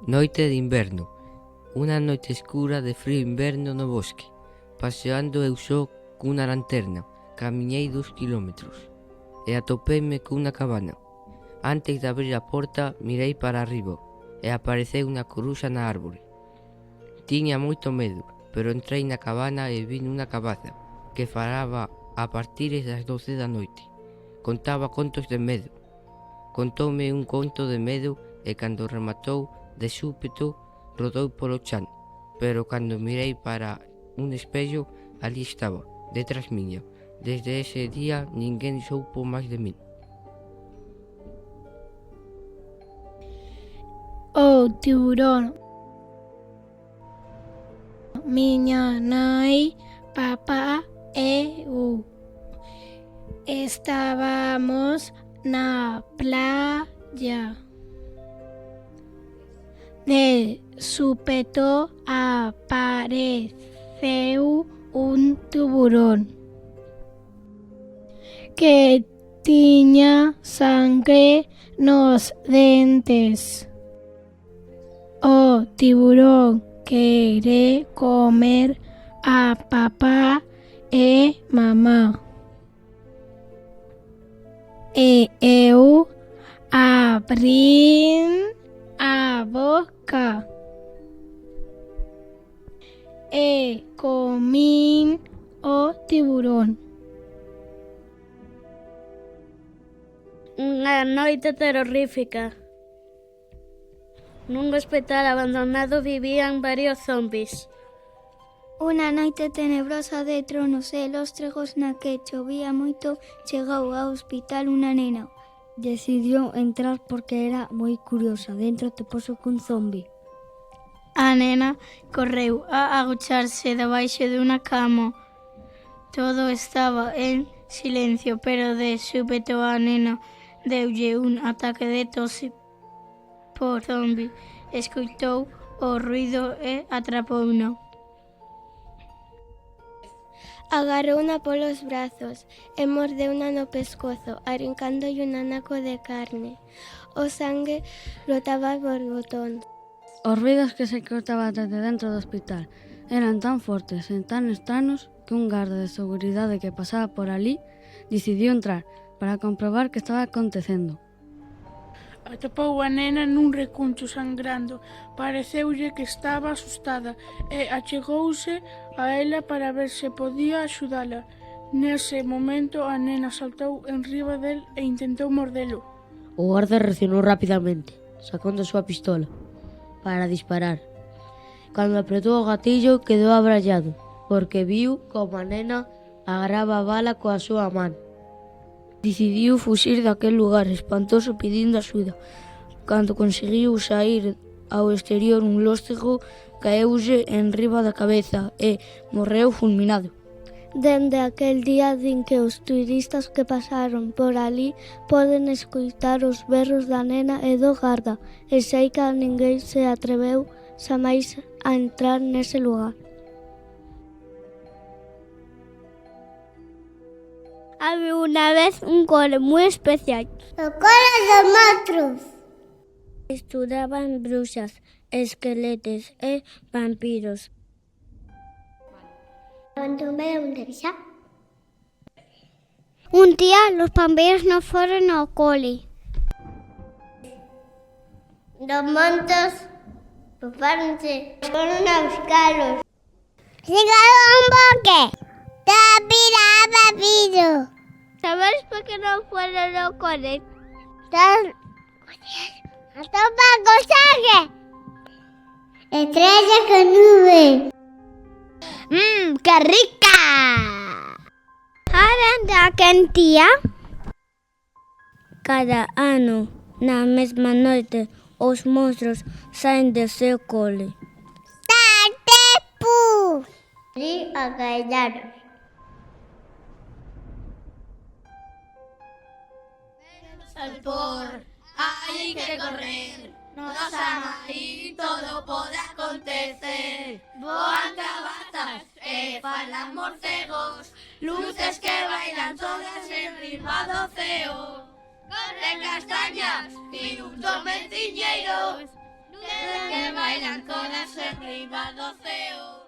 Noite de inverno. Unha noite escura de frío inverno no bosque. Paseando eu só cunha lanterna, camiñei 2 kilómetros e atopeime cunha cabana. Antes de abrir a porta, mirei para arriba e apareceu unha coruxa na árbore. Tiña moito medo, pero entrei na cabana e vi unha cabaza que falaba a partir das 12 da noite. Contaba contos de medo. Contoume un conto de medo e cando rematou, de súpeto, rodou polo chan, pero cando mirei para un espello, ali estaba, detrás miña. Desde ese día ninguén soupo máis de min. O tiburón. Miña nai, papá e eu estábamos na playa. De súpeto apareceu un tiburón que tiña sangre nos dentes. O tiburón quere comer a papá e mamá. E eu abrín a boca e comín o tiburón. Unha noite terrorífica. Nun hospital abandonado vivían varios zombis. Unha noite tenebrosa de tronos e lóstregos na que chovía moito, chegou ao hospital unha nena. Decidiu entrar porque era moi curiosa. Dentro te poso cun zombi. A nena correu a agocharse debaixo dunha cama. Todo estaba en silencio, pero de súpeto a nena deulle un ataque de tose por zombi. Escoitou o ruido e atrapouna. Agarrouna polos brazos e mordeuna no pescozo, arrincándolle un anaco de carne. O sangue brotaba por botóns. Os ruidos que se escoitaban desde dentro do hospital eran tan fortes e tan estranos que un garda de seguridade que pasaba por ali decidiu entrar para comprobar que estaba acontecendo. Atopou a nena nun recuncho sangrando. Pareceulle que estaba asustada e achegouse a ela para ver se podía axudala. Nese momento a nena saltou enriba del e intentou mordelo. O garda reaccionou rapidamente, sacando a súa pistola para disparar. Cando apretou o gatillo quedou abrallado, porque viu como a nena agarraba a bala coa súa man. Decidiu fuxir daquel lugar espantoso pedindo axuda. Cando conseguiu saír ao exterior, un lóstrego caeulle enriba da cabeza e morreu fulminado. Dende aquel día din que os turistas que pasaron por ali poden escoitar os berros da nena e do garda, e sei que ninguén se atreveu xa máis a entrar nese lugar. Había unha vez un cole moi especial. O cole dos monstruos. Estudaban bruxas, esqueletes e vampiros. Un día los vampiros no foron ao cole. Los montos foron a buscarlos. Llegaron a un bosque. ¡Tapira, vampiro! ¿Sabes por qué no fueron ao cole? ¡A topa cosaje! Estrella con nube. ¡Qué rica! Saben da quentía? Cada ano, na mesma noite, os monstros saen do seu cole. ¡Tatepu! Sí, a callaros. Al por, hay que correr, nos ama y todo pode acontecer. Voan cabazas e falan morcegos, luces que bailan todas en riba do ceo. Corren castañas, minutos menciñeiros, luces que bailan todas arriba do ceo.